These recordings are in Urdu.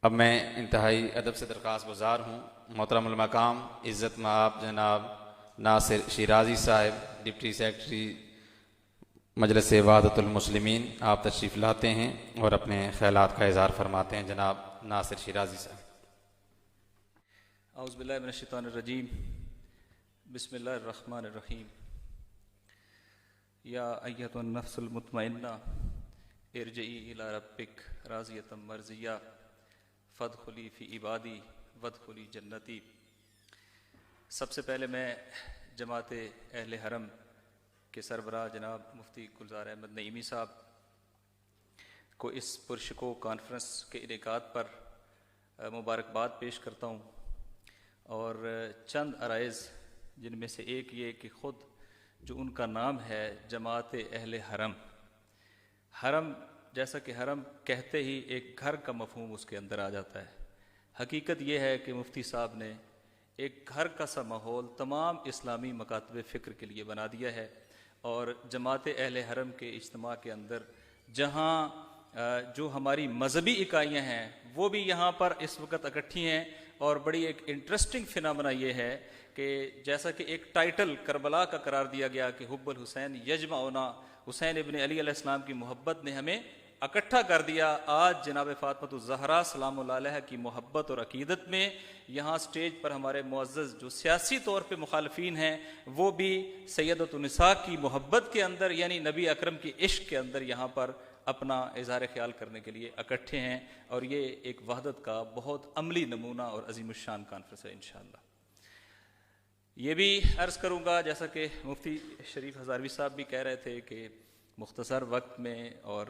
اب میں انتہائی ادب سے درخواست گزار ہوں محترم المقام عزت مآب جناب ناصر شیرازی صاحب ڈپٹی سیکرٹری مجلس وحدت المسلمین، آپ تشریف لاتے ہیں اور اپنے خیالات کا اظہار فرماتے ہیں۔ جناب ناصر شیرازی صاحب۔ اعوذ باللہ من الشیطان الرجیم، بسم اللہ الرحمن الرحیم۔ یا ایھا النفس المطمئنہ ارجعی الی ربک راضیۃ مرضیہ فادخلی فی عبادی وادخلی جنتی۔ سب سے پہلے میں جماعت اہل حرم کے سربراہ جناب مفتی گلزار احمد نعیمی صاحب کو اس پرشکوہ کانفرنس کے انعقاد پر مبارکباد پیش کرتا ہوں، اور چند عرائض جن میں سے ایک یہ کہ خود جو ان کا نام ہے جماعت اہل حرم، حرم جیسا کہ حرم کہتے ہی ایک گھر کا مفہوم اس کے اندر آ جاتا ہے۔ حقیقت یہ ہے کہ مفتی صاحب نے ایک گھر کا سا ماحول تمام اسلامی مکاتب فکر کے لیے بنا دیا ہے، اور جماعت اہل حرم کے اجتماع کے اندر جہاں جو ہماری مذہبی اکائیاں ہیں وہ بھی یہاں پر اس وقت اکٹھی ہیں، اور بڑی ایک انٹرسٹنگ فنامنا یہ ہے کہ جیسا کہ ایک ٹائٹل کربلا کا قرار دیا گیا کہ حب الحسین یجمعنا، حسین ابن علی علیہ السلام کی محبت نے ہمیں اکٹھا کر دیا۔ آج جناب فاطمۃ الزہرا سلام اللہ علیہ کی محبت اور عقیدت میں یہاں سٹیج پر ہمارے معزز جو سیاسی طور پہ مخالفین ہیں وہ بھی سیدۃ النساء کی محبت کے اندر یعنی نبی اکرم کی عشق کے اندر یہاں پر اپنا اظہار خیال کرنے کے لیے اکٹھے ہیں، اور یہ ایک وحدت کا بہت عملی نمونہ اور عظیم الشان کانفرنس ہے انشاءاللہ۔ یہ بھی عرض کروں گا جیسا کہ مفتی شریف ہزاروی صاحب بھی کہہ رہے تھے کہ مختصر وقت میں اور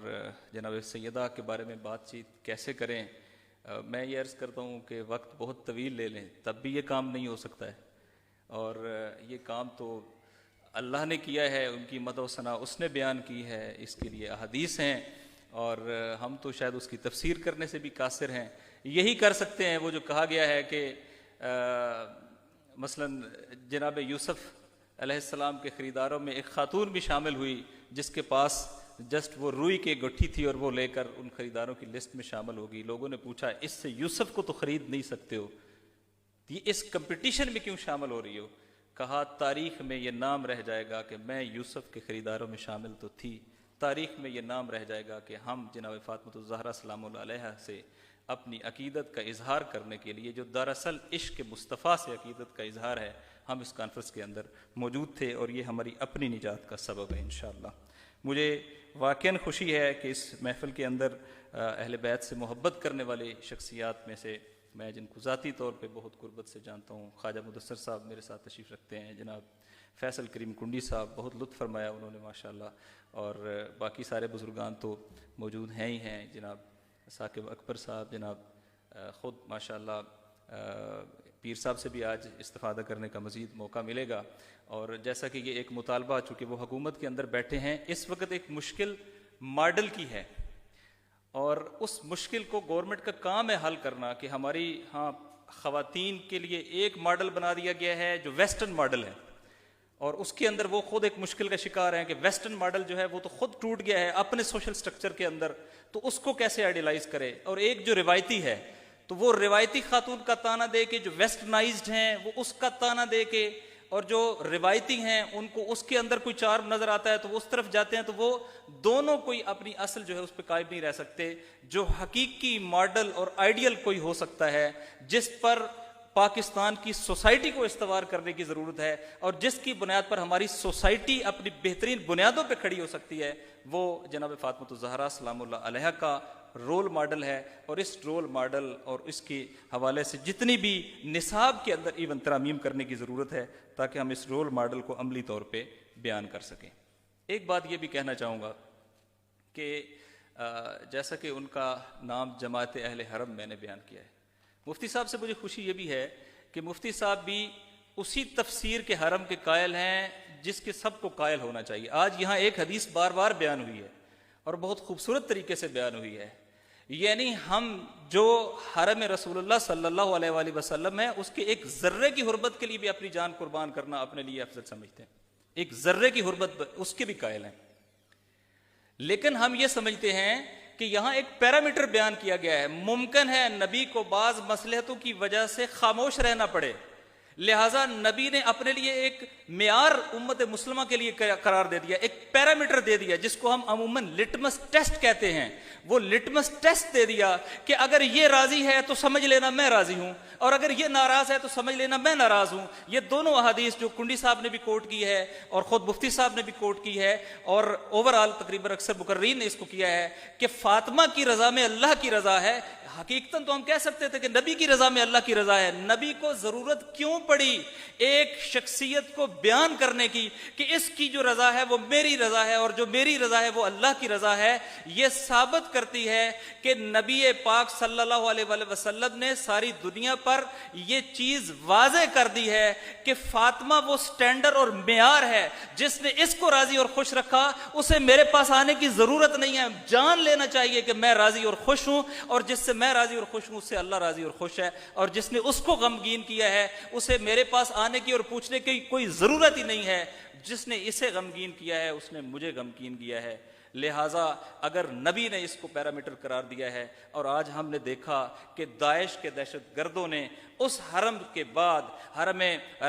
جناب سیدہ کے بارے میں بات چیت کیسے کریں۔ میں یہ عرض کرتا ہوں کہ وقت بہت طویل لے لیں تب بھی یہ کام نہیں ہو سکتا ہے، اور یہ کام تو اللہ نے کیا ہے، ان کی مدح و ثنا اس نے بیان کی ہے، اس کے لیے احادیث ہیں، اور ہم تو شاید اس کی تفسیر کرنے سے بھی قاصر ہیں۔ یہی کر سکتے ہیں وہ جو کہا گیا ہے کہ مثلا جناب یوسف علیہ السلام کے خریداروں میں ایک خاتون بھی شامل ہوئی جس کے پاس جسٹ وہ روئی کی گٹھی تھی، اور وہ لے کر ان خریداروں کی لسٹ میں شامل ہو گئی۔ لوگوں نے پوچھا اس سے یوسف کو تو خرید نہیں سکتے ہو، یہ اس کمپٹیشن میں کیوں شامل ہو رہی ہو؟ کہا تاریخ میں یہ نام رہ جائے گا کہ میں یوسف کے خریداروں میں شامل تو تھی، تاریخ میں یہ نام رہ جائے گا کہ ہم جناب فاطمۃ الزہرا سلام اللہ علیہ سے اپنی عقیدت کا اظہار کرنے کے لیے، جو دراصل عشق مصطفیٰ سے عقیدت کا اظہار ہے، ہم اس کانفرنس کے اندر موجود تھے، اور یہ ہماری اپنی نجات کا سبب ہے انشاءاللہ۔ مجھے واقعاً خوشی ہے کہ اس محفل کے اندر اہل بیت سے محبت کرنے والے شخصیات میں سے میں جن کو ذاتی طور پہ بہت قربت سے جانتا ہوں، خواجہ مدثر صاحب میرے ساتھ تشریف رکھتے ہیں، جناب فیصل کریم کنڈی صاحب بہت لطف فرمایا انہوں نے ماشاءاللہ، اور باقی سارے بزرگان تو موجود ہیں ہی ہیں، جناب ثاقب اکبر صاحب، جناب خود ماشاءاللہ پیر صاحب سے بھی آج استفادہ کرنے کا مزید موقع ملے گا۔ اور جیسا کہ یہ ایک مطالبہ چونکہ وہ حکومت کے اندر بیٹھے ہیں، اس وقت ایک مشکل ماڈل کی ہے، اور اس مشکل کو گورنمنٹ کا کام ہے حل کرنا، کہ ہماری ہاں خواتین کے لیے ایک ماڈل بنا دیا گیا ہے جو ویسٹرن ماڈل ہے، اور اس کے اندر وہ خود ایک مشکل کا شکار ہیں کہ ویسٹرن ماڈل جو ہے وہ تو خود ٹوٹ گیا ہے اپنے سوشل سٹرکچر کے اندر، تو اس کو کیسے آئیڈیلائز کرے، اور ایک جو روایتی ہے تو وہ روایتی خاتون کا تانا دے کے، جو ویسٹرنائزڈ ہیں وہ اس کا تانا دے کے، اور جو روایتی ہیں ان کو اس کے اندر کوئی چارم نظر آتا ہے تو وہ اس طرف جاتے ہیں، تو وہ دونوں کوئی اپنی اصل جو ہے اس پہ قائم نہیں رہ سکتے۔ جو حقیقی ماڈل اور آئیڈیل کوئی ہو سکتا ہے جس پر پاکستان کی سوسائٹی کو استوار کرنے کی ضرورت ہے، اور جس کی بنیاد پر ہماری سوسائٹی اپنی بہترین بنیادوں پہ کھڑی ہو سکتی ہے، وہ جناب فاطمۃ الزہرا سلام اللہ علیہ کا رول ماڈل ہے۔ اور اس رول ماڈل اور اس کے حوالے سے جتنی بھی نصاب کے اندر ایون ترامیم کرنے کی ضرورت ہے تاکہ ہم اس رول ماڈل کو عملی طور پہ بیان کر سکیں۔ ایک بات یہ بھی کہنا چاہوں گا کہ جیسا کہ ان کا نام جماعت اہل حرم میں نے بیان کیا ہے، مفتی صاحب سے مجھے خوشی یہ بھی ہے کہ مفتی صاحب بھی اسی تفسیر کے حرم کے قائل ہیں جس کے سب کو قائل ہونا چاہیے۔ آج یہاں ایک حدیث بار بار بیان ہوئی ہے اور بہت خوبصورت طریقے سے بیان ہوئی ہے، یعنی ہم جو حرم رسول اللہ صلی اللہ علیہ وآلہ وسلم ہے اس کے ایک ذرے کی حرمت کے لیے بھی اپنی جان قربان کرنا اپنے لیے افضل سمجھتے ہیں، ایک ذرے کی حرمت اس کے بھی قائل ہیں، لیکن ہم یہ سمجھتے ہیں کہ یہاں ایک پیرامیٹر بیان کیا گیا ہے، ممکن ہے نبی کو بعض مصلحتوں کی وجہ سے خاموش رہنا پڑے، لہٰذا نبی نے اپنے لیے ایک معیار امت مسلمہ کے لیے قرار دے دیا، ایک پیرامیٹر دے دیا جس کو ہم عموماً لٹمس ٹیسٹ کہتے ہیں۔ وہ لٹمس ٹیسٹ دے دیا کہ اگر یہ راضی ہے تو سمجھ لینا میں راضی ہوں، اور اگر یہ ناراض ہے تو سمجھ لینا میں ناراض ہوں۔ یہ دونوں احادیث جو کنڈی صاحب نے بھی کوٹ کی ہے اور خود مفتی صاحب نے بھی کوٹ کی ہے، اور اوورآل تقریباً اکثر مقررین نے اس کو کیا ہے کہ فاطمہ کی رضا میں اللہ کی رضا ہے۔ حقیقتاً تو ہم کہہ سکتے تھے کہ نبی کی رضا میں اللہ کی رضا ہے۔ نبی کو ضرورت کیوں پڑی ایک شخصیت کو بیان کرنے کی کہ اس کی جو رضا ہے وہ میری رضا ہے اور جو میری رضا ہے وہ اللہ کی رضا ہے؟ یہ ثابت کرتی ہے کہ نبی پاک صلی اللہ علیہ وآلہ وسلم نے ساری دنیا پر یہ چیز واضح کر دی ہے کہ فاطمہ وہ سٹینڈر اور معیار ہے، جس نے اس کو راضی اور خوش رکھا اسے میرے پاس آنے کی ضرورت نہیں ہے۔ جان لینا چاہیے کہ میں راضی اور خوش ہوں، اور جس سے میں راضی اور خوش ہوں اس سے اللہ راضی اور خوش ہے، اور جس نے اس کو غمگین کیا ہے اسے میرے پاس آنے کی اور پوچھنے کی کوئی ضرورت ہی نہیں ہے۔ جس نے اسے غمگین کیا ہے اس نے مجھے غمگین کیا ہے۔ لہٰذا اگر نبی نے اس کو پیرامیٹر قرار دیا ہے، اور آج ہم نے دیکھا کہ داعش کے دہشت گردوں نے اس حرم کے بعد حرم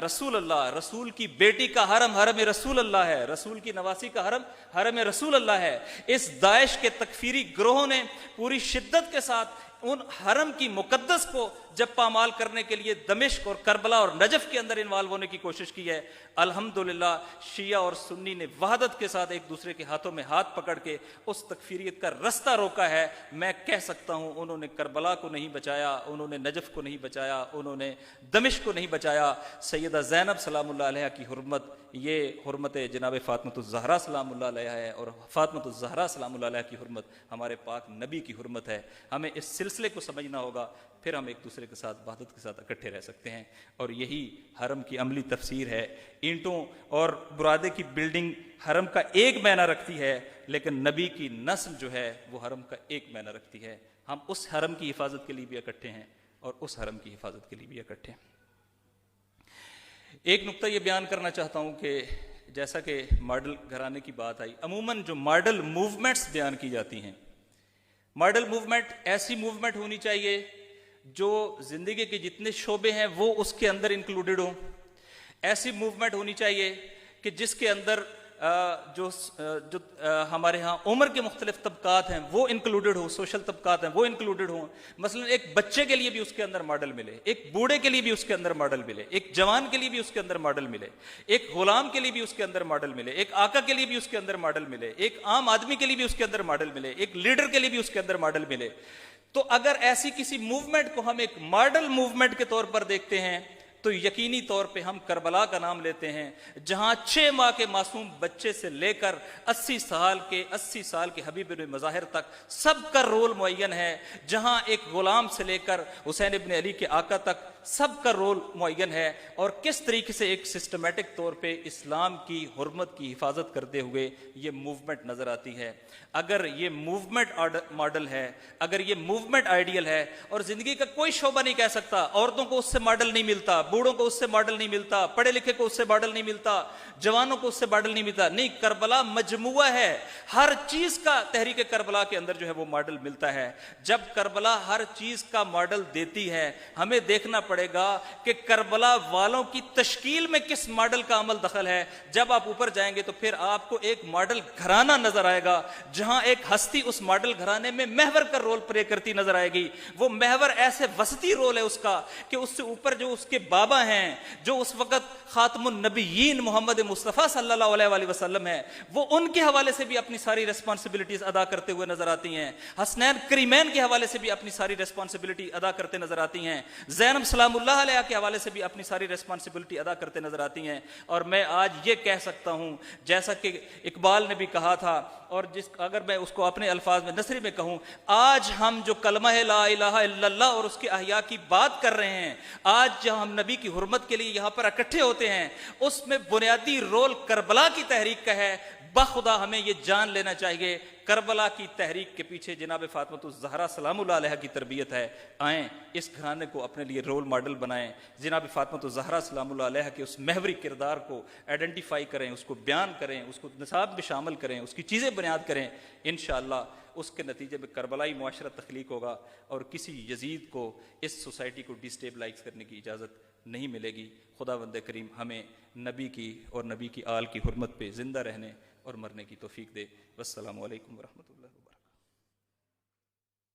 رسول اللہ، رسول کی بیٹی کا حرم حرم رسول اللہ ہے، رسول کی نواسی کا حرم حرم رسول اللہ ہے، اس داعش کے تکفیری گروہوں نے پوری شدت کے ساتھ ان حرم کی مقدس کو جب پامال کرنے کے لیے دمشق اور کربلا اور نجف کے اندر انوالو ہونے کی کوشش کی ہے۔ الحمدللہ شیعہ اور سنی نے وحدت کے ساتھ ایک دوسرے کے ہاتھوں میں ہاتھ پکڑ کے اس تکفیریت کا رستہ روکا ہے۔ میں کہہ سکتا ہوں انہوں نے کربلا کو نہیں بچایا، انہوں نے نجف کو نہیں بچایا، انہوں نے دمشق کو نہیں بچایا۔ سیدہ زینب سلام اللہ علیہ کی حرمت، یہ حرمت جناب فاطمۃ الزہرا سلام اللہ علیہ ہے، اور فاطمۃ الزہرا سلام اللہ علیہ کی حرمت ہمارے پاک نبی کی حرمت ہے۔ ہمیں اس سلسلے کو سمجھنا ہوگا، پھر ہم ایک دوسرے کے ساتھ وحدت کے ساتھ اکٹھے رہ سکتے ہیں، اور یہی حرم کی عملی تفسیر ہے۔ اینٹوں اور برادے کی بلڈنگ حرم کا ایک معنی رکھتی ہے، لیکن نبی کی نسل جو ہے وہ حرم کا ایک معنی رکھتی ہے۔ ہم اس حرم کی حفاظت کے لیے بھی اکٹھے ہیں اور اس حرم کی حفاظت کے لیے بھی اکٹھے ہیں۔ ایک نقطہ یہ بیان کرنا چاہتا ہوں کہ جیسا کہ ماڈل گھرانے کی بات آئی، عموماً جو ماڈل موومنٹس بیان کی جاتی ہیں، ماڈل موومنٹ ایسی موومنٹ ہونی چاہیے جو زندگی کے جتنے شعبے ہیں وہ اس کے اندر انکلوڈڈ ہوں۔ ایسی موومنٹ ہونی چاہیے کہ جس کے اندر جو ہمارے ہاں عمر کے مختلف طبقات ہیں وہ انکلوڈڈ ہوں، سوشل طبقات ہیں وہ انکلوڈڈ ہوں۔ مثلا ایک بچے کے لیے بھی اس کے اندر ماڈل ملے، ایک بوڑھے کے لیے بھی اس کے اندر ماڈل ملے، ایک جوان کے لیے بھی اس کے اندر ماڈل ملے، ایک غلام کے لیے بھی اس کے اندر ماڈل ملے، ایک آقا کے لیے بھی اس کے اندر ماڈل ملے، ایک عام آدمی کے لیے بھی اس کے اندر ماڈل ملے، ایک لیڈر کے لیے بھی اس کے اندر ماڈل ملے۔ تو اگر ایسی کسی موومنٹ کو ہم ایک ماڈل موومنٹ کے طور پر دیکھتے ہیں تو یقینی طور پہ ہم کربلا کا نام لیتے ہیں، جہاں 6 ماہ کے معصوم بچے سے لے کر 80 سال کے حبیب بن مظاہر تک سب کا رول معین ہے، جہاں ایک غلام سے لے کر حسین ابن علی کے آقا تک سب کا رول معین ہے، اور کس طریقے سے ایک سسٹمیٹک طور پہ اسلام کی حرمت کی حفاظت کرتے ہوئے یہ موومنٹ نظر آتی ہے۔ اگر یہ موومنٹ ماڈل ہے، اگر یہ موومنٹ آئیڈیل ہے، اور زندگی کا کوئی شعبہ نہیں کہہ سکتا عورتوں کو اس سے ماڈل نہیں ملتا، بوڑھوں کو اس سے ماڈل نہیں ملتا، پڑھے لکھے کو اس سے ماڈل نہیں ملتا، جوانوں کو اس سے ماڈل نہیں ملتا، نہیں، کربلا مجموعہ ہے، ہر چیز کا تحریک کربلا کے اندر جو ہے وہ ماڈل ملتا ہے۔ جب کربلا ہر چیز کا ماڈل دیتی ہے، ہمیں دیکھنا پڑے گا کہ کربلا والوں کی تشکیل میں کس ماڈل کا عمل دخل ہے۔ جب آپ اوپر جائیں گے تو پھر آپ کو ایک ماڈل گھرانہ نظر آئے گا، جہاں ایک ہستی اس ماڈل گھرانے میں محور کا رول پلے کرتی نظر آئے گی۔ وہ محور ایسے وسطی رول ہے اس کا کہ اس سے اوپر جو اس کے بابا ہیں، جو اس وقت خاتم النبیین محمد مصطفیٰ صلی اللہ علیہ وآلہ وسلم ہیں، وہ ان کے حوالے سے بھی اپنی ساری ریسپانسبلٹیز ادا کرتے ہوئے نظر آتی ہیں، حسنین کریمین کے حوالے سے بھی اپنی ساری ریسپانسبلٹی ادا کرتے نظر آتی ہیں، زینب سلام اللہ علیہ کے حوالے سے بھی اپنی ساری ریسپانسبلٹی ادا کرتے نظر آتی ہیں۔ اور میں آج یہ کہہ سکتا ہوں، جیسا کہ اقبال نے بھی کہا تھا، اور اگر میں اس کو اپنے الفاظ میں نثری میں کہوں، آج ہم جو کلمہ لا الہ الا اللہ اور اس کے احیاء کی بات کر رہے ہیں، آج جب ہم نبی کی حرمت کے لیے یہاں پر اکٹھے ہوتے ہیں، اس میں بنیادی رول کربلا کی تحریک کا ہے۔ بخدا ہمیں یہ جان لینا چاہیے کربلا کی تحریک کے پیچھے جناب فاطمہ الزہرا سلام اللہ علیہ کی تربیت ہے، آئیں اس گھرانے کو اپنے لیے رول ماڈل بنائیں، جناب فاطمہ الزہرا سلام اللہ علیہ کے اس محوری کردار کو آئیڈینٹیفائی کریں، اس کو بیان کریں، اس کو نصاب میں شامل کریں، اس کی چیزیں بنیاد کریں، انشاءاللہ اس کے نتیجے میں کربلائی معاشرہ تخلیق ہوگا اور کسی یزید کو اس سوسائٹی کو ڈسٹیبلائز کرنے کی اجازت نہیں ملے گی۔ خداوند کریم ہمیں نبی کی اور نبی کی آل کی حرمت پہ زندہ رہنے اور مرنے کی توفیق دے۔ والسلام علیکم ورحمۃ اللہ وبرکاتہ۔